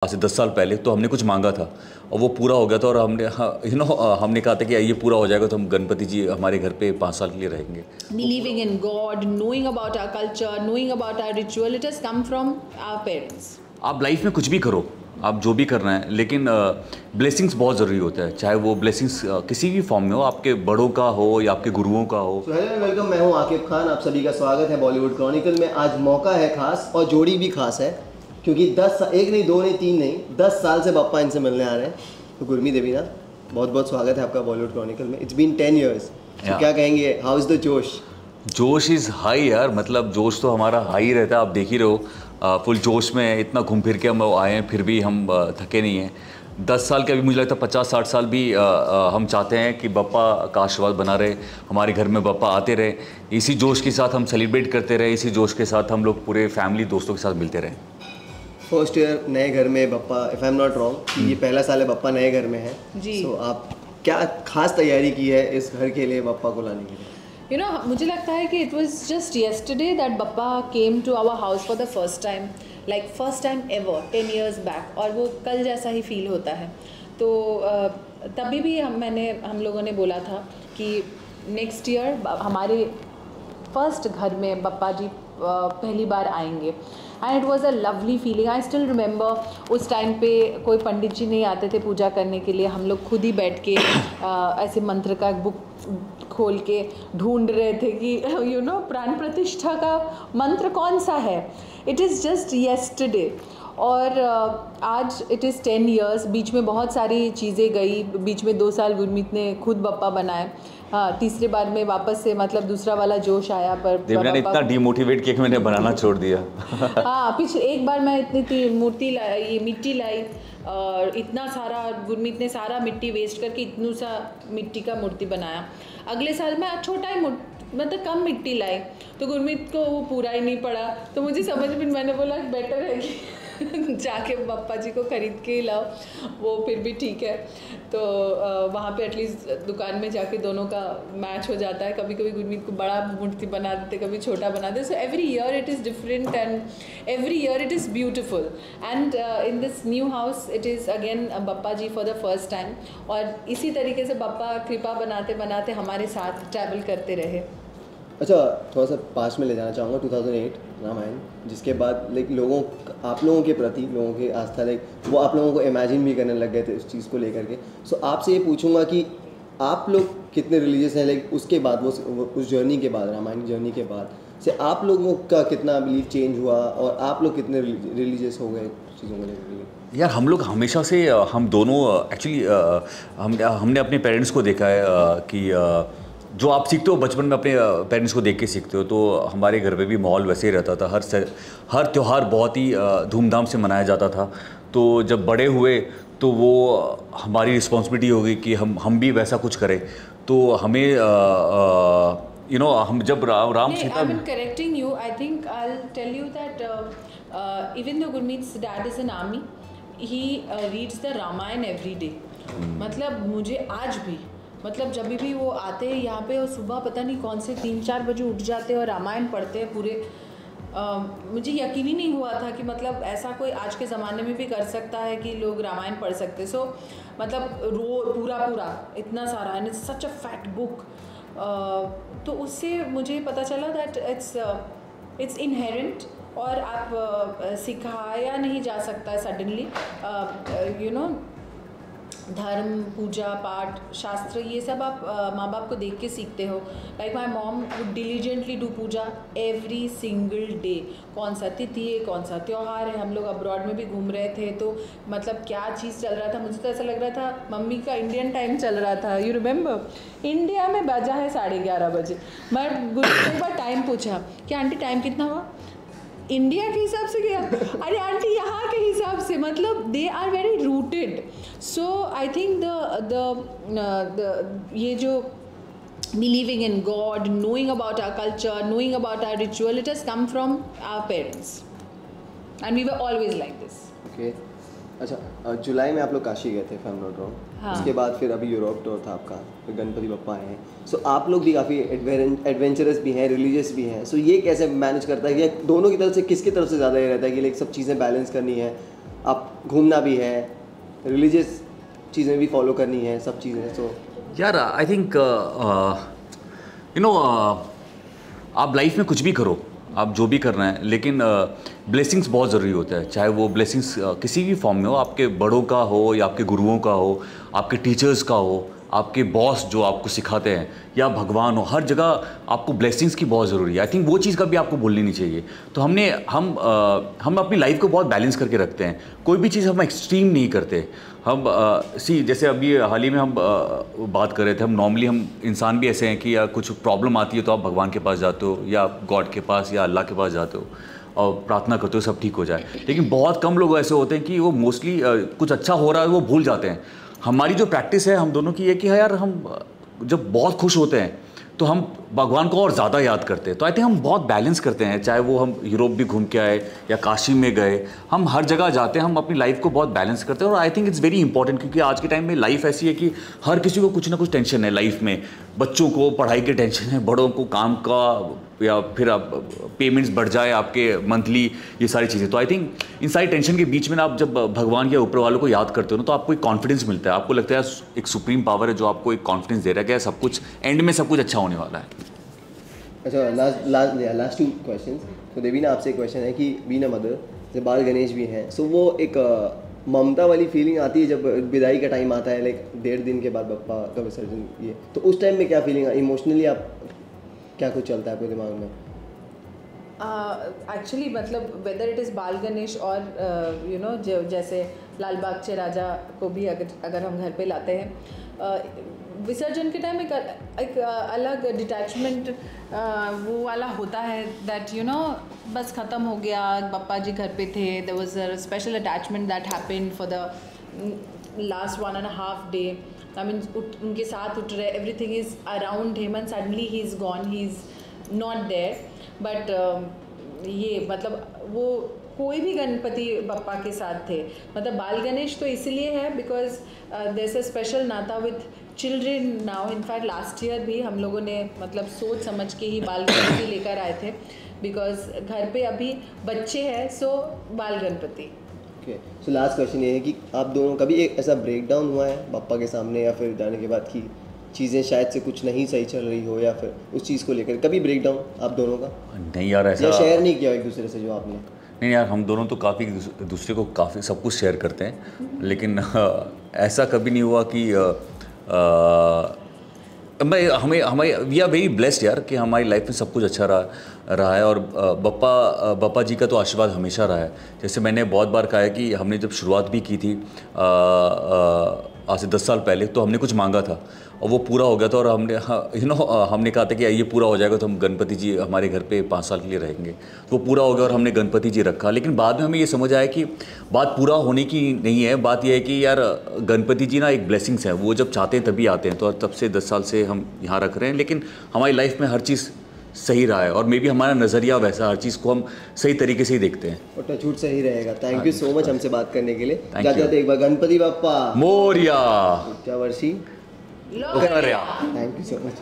आज से 10 साल पहले तो हमने कुछ मांगा था और वो पूरा हो गया था और हमने हमने कहा था कि ये पूरा हो जाएगा तो हम गणपति जी हमारे घर पे 5 साल के लिए रहेंगे। Believing in God, knowing about our culture, knowing about our ritual, it has come from our parents. आप लाइफ में कुछ भी करो, आप जो भी करना है, लेकिन ब्लेसिंग्स बहुत ज़रूरी होता है, चाहे वो ब्लेसिंग्स किसी भी फॉर्म में हो, आपके बड़ों का हो या आपके गुरुओं का हो। हेलो एंड वेलकम, मैं हूं आकिब खान, आप सभी का स्वागत है बॉलीवुड क्रॉनिकल में। आज मौका है खास और जोड़ी भी खास है क्योंकि 1 नहीं 2 नहीं 3 नहीं 10 साल से बप्पा इनसे मिलने आ रहे हैं। तो गुरमीत देवीना, बहुत बहुत स्वागत है आपका बॉलीवुड क्रॉनिकल में। It's been 10 years। तो क्या कहेंगे, हाउ इज़ द जोश? जोश इज़ हाई यार, मतलब जोश तो हमारा हाई रहता है, आप देख ही रहे हो। फुल जोश में इतना घूम फिर के हम आए हैं, फिर भी हम थके नहीं हैं। 10 साल के, अभी मुझे लगता है 50-60 साल भी हम चाहते हैं कि बप्पा का आशीर्वाद बना रहे, हमारे घर में बप्पा आते रहे, इसी जोश के साथ हम सेलिब्रेट करते रहे, इसी जोश के साथ हम लोग पूरे फैमिली दोस्तों के साथ मिलते रहे। फर्स्ट ईयर नए घर में Bappa, if I am not wrong, ये पहला साल है बप्पा नए घर में है जी। तो आप क्या खास तैयारी की है इस घर के लिए बप्पा को लाने के लिए? You know, मुझे लगता है कि it was just yesterday that Bappa came to our house for the first time, like first time ever, 10 years back, और वो कल जैसा ही फील होता है। तो तभी भी हम लोगों ने बोला था कि नेक्स्ट ईयर हमारे फर्स्ट घर में बप्पा जी पहली बार आएंगे। And it was a lovely feeling. I still remember उस टाइम पे कोई पंडित जी नहीं आते थे पूजा करने के लिए, हम लोग खुद ही बैठ के ऐसे मंत्र का बुक खोल के ढूंढ रहे थे कि यू नो प्राण प्रतिष्ठा का मंत्र कौन सा है। इट इज़ जस्ट येस्टरडे और आज इट इज़ 10 years। बीच में बहुत सारी चीज़ें गई, बीच में 2 साल गुरमीत ने खुद बप्पा बनाए। हाँ, तीसरे बार में वापस से मतलब दूसरा वाला जोश आया, पर देवना ने इतना डिमोटिवेट किया कि मैंने बनाना छोड़ दिया। हाँ, पिछले एक बार मैं इतनी मूर्ति लाई, ये मिट्टी लाई और इतना सारा गुरमीत ने सारा मिट्टी वेस्ट करके इतनू सा मिट्टी का मूर्ति बनाया। अगले साल मैं छोटा ही मतलब कम मिट्टी लाई तो गुरमीत को वो पूरा ही नहीं पड़ा। तो मुझे समझ में, मैंने बोला बेटर है कि जाके बप्पा जी को खरीद के ही लाओ, वो फिर भी ठीक है। तो वहाँ पे एटलीस्ट दुकान में जाके दोनों का मैच हो जाता है। कभी कभी गुरमीत को बड़ा मूर्ति बना देते, कभी छोटा बना देते। So every year it is different and every year it is beautiful. And in this new house it is again Bappa ji for the first time. और इसी तरीके से बप्पा कृपा बनाते बनाते हमारे साथ ट्रैवल करते रहे। अच्छा, थोड़ा सा पास में ले जाना चाहूँगा 2008 रामायण, जिसके बाद लाइक आप लोगों के प्रति लोगों की आस्था, लाइक वो आप लोगों को इमेजिन भी करने लग गए थे उस चीज़ को लेकर के। सो आपसे ये पूछूंगा कि आप लोग कितने रिलीजियस हैं, लाइक उसके बाद वो उस जर्नी के बाद, रामायण जर्नी के बाद से आप लोगों का कितना बिलीफ चेंज हुआ और आप लोग कितने रिलीजियस हो गए चीज़ों को लेकर के? यार हम लोग हमेशा से, हम दोनों एक्चुअली हमने अपने पेरेंट्स को देखा है कि जो आप सीखते हो बचपन में अपने पेरेंट्स को देख के सीखते हो। तो हमारे घर पे भी माहौल वैसे ही रहता था, हर त्यौहार बहुत ही धूमधाम से मनाया जाता था। तो जब बड़े हुए तो वो हमारी रिस्पॉन्सिबिलिटी हो गई कि हम भी वैसा कुछ करें। तो हमें यू नो हम जब Ram Sita, I'm correcting you. I think I'll tell you that even though Gurmeet's dad is in army, he reads the Ramayana every day. मतलब मुझे आज भी, मतलब जब भी वो आते हैं यहाँ पे और सुबह पता नहीं कौन से 3-4 बजे उठ जाते हैं और रामायण पढ़ते हैं पूरे। मुझे यकीन ही नहीं हुआ था कि मतलब ऐसा कोई आज के ज़माने में भी कर सकता है कि लोग रामायण पढ़ सकते। सो मतलब पूरा इतना सारा, and it's such a fat book. तो उससे मुझे पता चला दैट इट्स इनहेरेंट और आप सिखाया नहीं जा सकता है सडनली। यू नो, धर्म, पूजा पाठ, शास्त्र, ये सब आप माँ बाप को देख के सीखते हो। Like my mom would diligently do puja every single day. कौन सा तिथि है, कौन सा त्यौहार है। हम लोग अब्रॉड में भी घूम रहे थे तो मतलब क्या चीज़ चल रहा था, मुझे तो ऐसा लग रहा था मम्मी का इंडियन टाइम चल रहा था। यू रिमेंबर, इंडिया में बजा है 11:30 बजे। मैं गुरु से एक बार टाइम पूछा कि आंटी टाइम कितना हुआ, इंडिया के हिसाब से गया, अरे आंटी यहाँ के हिसाब से। मतलब they are very rooted. So I think ये जो believing in God, knowing about our culture, knowing about our ritual, it has come from our parents and we were always like this. Okay, अच्छा, जुलाई में आप लोग काशी गए थे if I am not wrong. हाँ। उसके बाद फिर अभी यूरोप टूर था आपका, फिर गणपति बप्पा आए हैं। सो आप लोग भी काफ़ी एडवेंचरस भी हैं, रिलीजियस भी हैं। सो ये कैसे मैनेज करता है कि दोनों की तरफ से, किसकी तरफ से ज़्यादा ये रहता है कि लाइक सब चीज़ें बैलेंस करनी है? आप घूमना भी है, रिलीजियस चीज़ें भी फॉलो करनी है, सब चीज़ें। सो यार आई थिंक यू नो आप लाइफ में कुछ भी करो, आप जो भी करना है, लेकिन ब्लेसिंग्स बहुत ज़रूरी होता है। चाहे वो ब्लेसिंग्स किसी भी फॉर्म में हो, आपके बड़ों का हो या आपके गुरुओं का हो, आपके टीचर्स का हो, आपके बॉस जो आपको सिखाते हैं, या भगवान हो, हर जगह आपको ब्लेसिंग्स की बहुत ज़रूरी है। आई थिंक वो चीज़ कभी आपको भूलनी नहीं चाहिए। तो हम अपनी लाइफ को बहुत बैलेंस करके रखते हैं, कोई भी चीज़ हम एक्सट्रीम नहीं करते। हम जैसे अभी हाल ही में हम बात कर रहे थे, हम नॉर्मली हम इंसान भी ऐसे हैं कि या कुछ प्रॉब्लम आती है तो आप भगवान के पास जाते हो या गॉड के पास या अल्लाह के पास जाते हो और प्रार्थना करते हो सब ठीक हो जाए। लेकिन बहुत कम लोग ऐसे होते हैं कि वो मोस्टली कुछ अच्छा हो रहा है वो भूल जाते हैं। हमारी जो प्रैक्टिस है हम दोनों की है कि यार हम जब बहुत खुश होते हैं तो हम भगवान को और ज़्यादा याद करते हैं। तो आई थिंक हम बहुत बैलेंस करते हैं, चाहे वो हम यूरोप भी घूम के आए या काशी में गए, हम हर जगह जाते हैं, हम अपनी लाइफ को बहुत बैलेंस करते हैं। और I think it's very important, क्योंकि आज के टाइम में लाइफ ऐसी है कि हर किसी को कुछ ना कुछ टेंशन है लाइफ में। बच्चों को पढ़ाई के टेंशन है, बड़ों को काम का, या फिर आप पेमेंट्स बढ़ जाए आपके मंथली, ये सारी चीज़ें। तो आई थिंक इन सारी टेंशन के बीच में ना आप जब भगवान या ऊपर वालों को याद करते हो ना, तो आपको एक कॉन्फिडेंस मिलता है। आपको लगता है एक सुप्रीम पावर है जो आपको एक कॉन्फिडेंस दे रहा है कि सब कुछ एंड में सब कुछ अच्छा होने वाला है। अच्छा, लास्ट 2 क्वेश्चंस। तो देवीना, आपसे एक क्वेश्चन है कि बीना मदर जब बाल गणेश भी हैं, सो वो एक ममता वाली फीलिंग आती है जब विदाई का टाइम आता है, लाइक 1.5 दिन के बाद बप्पा का विसर्जन, ये तो उस टाइम में क्या फीलिंग इमोशनली आप क्या कुछ चलता है आपके दिमाग में? एक्चुअली मतलब वेदर इट इज़ बाल गणेश और यू नो जैसे लाल बाग चे राजा को भी अगर हम घर पे लाते हैं, विसर्जन के टाइम एक अलग डिटैचमेंट वो वाला होता है, दैट यू नो बस ख़त्म हो गया, पप्पा जी घर पे थे, there was a special attachment that happened for the last 1.5 day. I mean उनके साथ उठ रहे, everything is around him and suddenly he is gone, he is not there. But ये मतलब वो कोई भी गणपति बप्पा के साथ थे, मतलब बाल गणेश तो इसलिए है because there is a special नाता with children now. In fact last year भी हम लोगों ने मतलब सोच समझ के ही बाल गणपति लेकर आए थे, बिकॉज घर पे अभी बच्चे हैं, सो बाल Ganpati. Okay, so last question ये है कि आप दोनों कभी एक ऐसा ब्रेक डाउन हुआ है बप्पा के सामने या फिर जाने के बाद की चीज़ें शायद से कुछ नहीं सही चल रही हो, या फिर उस चीज़ को लेकर कभी ब्रेक डाउन आप दोनों का? नहीं यार, ऐसा या शेयर नहीं किया एक दूसरे से जो आपने? नहीं यार, हम दोनों तो काफ़ी दूसरे को काफ़ी सब कुछ शेयर करते हैं, लेकिन ऐसा कभी नहीं हुआ कि हमें वी आर वेरी ब्लेस्ड यार कि हमारी लाइफ में सब कुछ अच्छा रहा है। और बप्पा जी का तो आशीर्वाद हमेशा रहा है। जैसे मैंने बहुत बार कहा है कि हमने जब शुरुआत भी की थी आज से 10 साल पहले, तो हमने कुछ मांगा था और वो पूरा हो गया था। और हमने हमने कहा था कि ये पूरा हो जाएगा तो हम गणपति जी हमारे घर पे 5 साल के लिए रहेंगे। तो वो पूरा हो गया और हमने गणपति जी रखा। लेकिन बाद में हमें ये समझ आया कि बात पूरा होने की नहीं है, बात यह है कि यार गणपति जी ना एक ब्लेसिंग्स है, वो जब चाहते हैं तभी आते हैं। तो तब से 10 साल से हम यहाँ रख रहे हैं, लेकिन हमारी लाइफ में हर चीज़ सही रहा है और मे बी हमारा नज़रिया वैसा, हर चीज़ को हम सही तरीके से ही देखते हैं और टचवुड सही रहेगा। थैंक यू सो मच हमसे बात करने के लिए। जाते एक बार गणपति बप्पा मोरिया, क्या वर्षी, थैंक यू सो मच।